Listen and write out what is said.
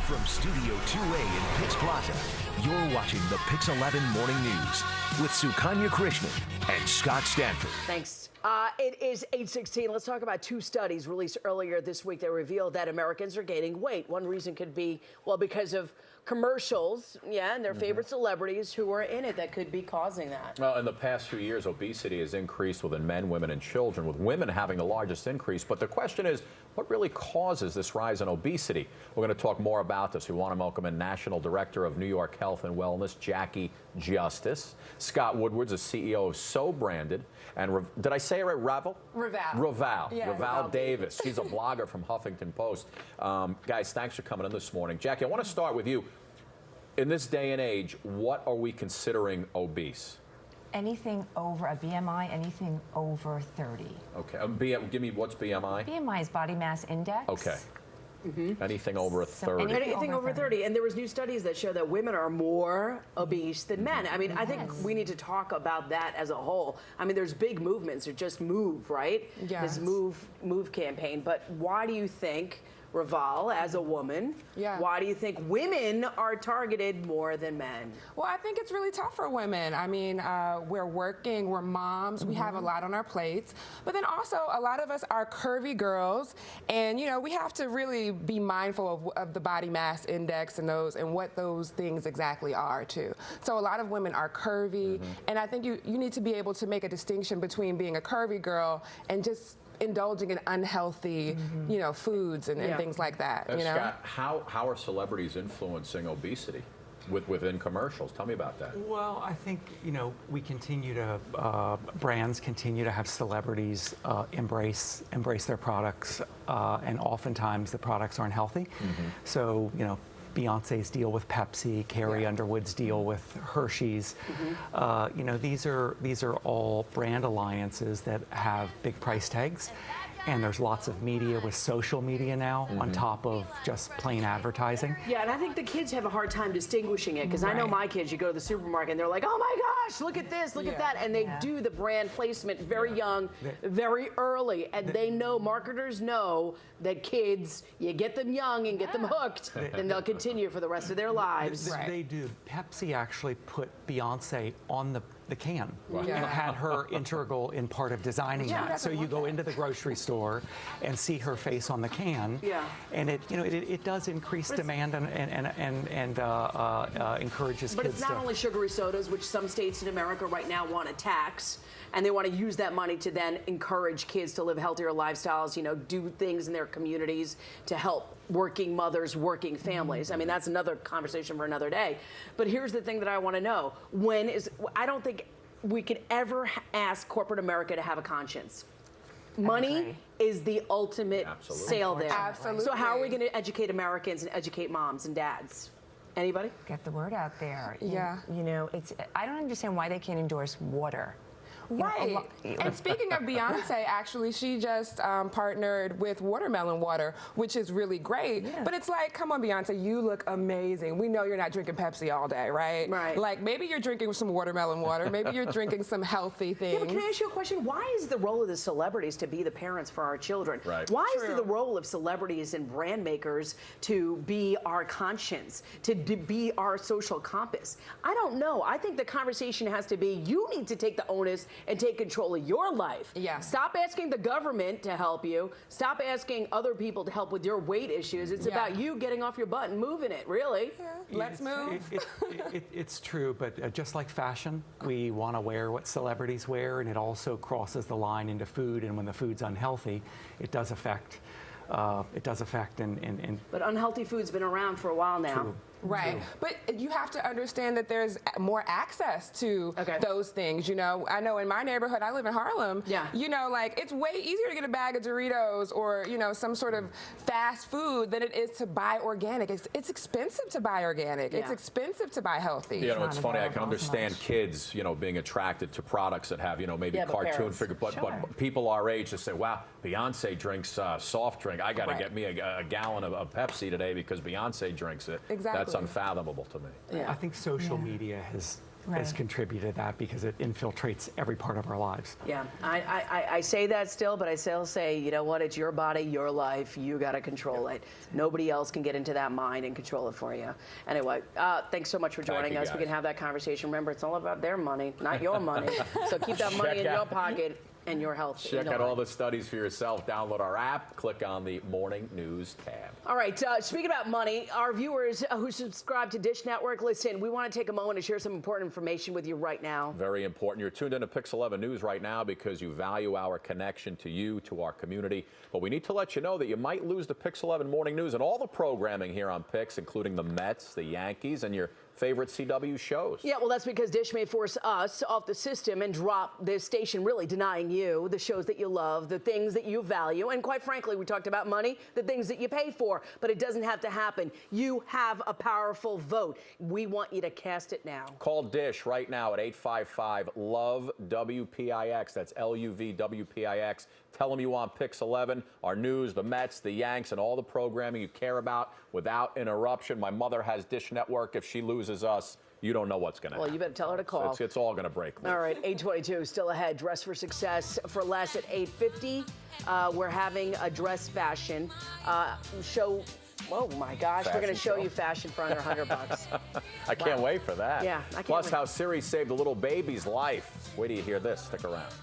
From Studio 2A in PIX Plaza, you're watching the PIX11 Morning News with Sukanya Krishnan and Scott Stanford. Thanks. It is 8:16. Let's talk about two studies released earlier this week that revealed that Americans are gaining weight. One reason could be, well, because of commercials, and their favorite celebrities who are in it that could be causing that. Well, in the past few years, obesity has increased within men, women, and children, with women having the largest increase. But the question is, what really causes this rise in obesity? We're going to talk more about this. We want to welcome in National Director of New York Health and Wellness, Jackie Justice. Scott Woodward's the CEO of So Branded. And did I say it right? Raval? Raval Davis. She's a blogger from Huffington Post. Guys, thanks for coming in this morning. Jackie, I want to start with you. In this day and age, what are we considering obese? Anything over a BMI, anything over 30. Okay. Give me, what's BMI? BMI is body mass index. Okay. Anything over a 30. Anything over 30. And there was new studies that show that women are more obese than men. I mean, I think we need to talk about that as a whole. I mean, there's big movements. Or just move, right? Yes. This move campaign. But why do you think, Raval, as a woman, why do you think women are targeted more than men? Well, I think it's really tough for women. I mean, we're working, we're moms, we have a lot on our plates, but then also a lot of us are curvy girls, and you know, we have to really be mindful of the body mass index and what those things exactly are too. So a lot of women are curvy, and I think you need to be able to make a distinction between being a curvy girl and just indulging in unhealthy, you know, foods and things like that. You know? Scott, how are celebrities influencing obesity within commercials? Tell me about that. Well, I think, you know, we continue to, brands continue to have celebrities embrace their products, and oftentimes the products aren't healthy. So, you know, Beyonce's deal with Pepsi, Carrie Underwood's deal with Hershey's. You know, these are all brand alliances that have big price tags, and there's lots of media with social media now on top of just plain advertising. Yeah, and I think the kids have a hard time distinguishing it, because I know my kids, you go to the supermarket and they're like, oh my gosh, look at this, look at that, and they do the brand placement very young, very early, and they know, marketers know that kids, you get them young and get them hooked, and they'll continue for the rest of their lives. They do. Pepsi actually put Beyonce on the can and had her integral in part of designing that. So you go into the grocery store and see her face on the can, and it does increase demand and encourages kids. But it's not only sugary sodas, which some states in America right now want to tax, and they want to use that money to then encourage kids to live healthier lifestyles, you know, do things in their communities to help working mothers, working families. I mean, that's another conversation for another day. But here's the thing that I want to know. I don't think we could ever ask corporate America to have a conscience. Money is the ultimate sale there. Absolutely. So how are we going to educate Americans and educate moms and dads? Anybody? Get the word out there. Yeah. You know, I don't understand why they can't endorse water. Right. And speaking of Beyonce, actually, she just partnered with Watermelon Water, which is really great. But it's like, come on, Beyonce, you look amazing. We know you're not drinking Pepsi all day, right? Right. Like, maybe you're drinking some watermelon water. Maybe you're drinking some healthy things. Yeah, but can I ask you a question? Why is the role of the celebrities to be the parents for our children? Right. Why is it the role of celebrities and brand makers to be our conscience, to be our social compass? I don't know. I think the conversation has to be, you need to take the onus and take control of your life. Stop asking the government to help you. Stop asking other people to help with your weight issues. It's about you getting off your butt and moving it, really. Let's move. It's true, but just like fashion, we want to wear what celebrities wear, and it also crosses the line into food, and when the food's unhealthy, it does affect. But unhealthy food's been around for a while now. True. Right. But you have to understand that there's more access to those things. You know, I know in my neighborhood, I live in Harlem. You know, like, it's way easier to get a bag of Doritos or, you know, some sort of fast food than it is to buy organic. It's expensive to buy organic. It's expensive to buy healthy. You know, it's funny. I can understand kids, you know, being attracted to products that have, you know, maybe cartoon figure. But people our age just say, wow, Beyonce drinks soft drink. I got to get me a gallon of Pepsi today because Beyonce drinks it. Exactly. That's unfathomable to me. I think social media has has contributed to that because it infiltrates every part of our lives. Yeah, I say that still, but I still say, you know what, it's your body, your life, you got to control it. Nobody else can get into that mind and control it for you. Anyway, thanks so much for joining us. We can have that conversation. Remember, it's all about their money, not your money. So keep that money in your pocket and your health. Check out all the studies for yourself. Download our app. Click on the Morning News tab. All right. Speaking about money, our viewers who subscribe to Dish Network, listen, we want to take a moment to share some important information with you right now. Very important. You're tuned into PIX11 News right now because you value our connection to you, to our community. But we need to let you know that you might lose the PIX11 Morning News and all the programming here on PIX, including the Mets, the Yankees, and your favorite CW shows. Yeah, well, that's because Dish may force us off the system and drop this station, really denying you the shows that you love, the things that you value, and quite frankly, we talked about money, the things that you pay for, but it doesn't have to happen. You have a powerful vote. We want you to cast it now. Call Dish right now at 855-LOVE-WPIX. That's LUV-WPIX. Tell them you want PIX11, our news, the Mets, the Yanks, and all the programming you care about without interruption. My mother has Dish Network. If she loses us, you don't know what's going to happen. Well, you better tell her to call. So it's all going to break loose. All right, 8:22 still ahead. Dress for success for less at 8:50. We're having a dress fashion show. Oh my gosh, we're going to show you fashion for under $100. I can't wait for that. Yeah, I can't Plus, wait. how Siri saved a little baby's life. Wait till you hear this. Stick around.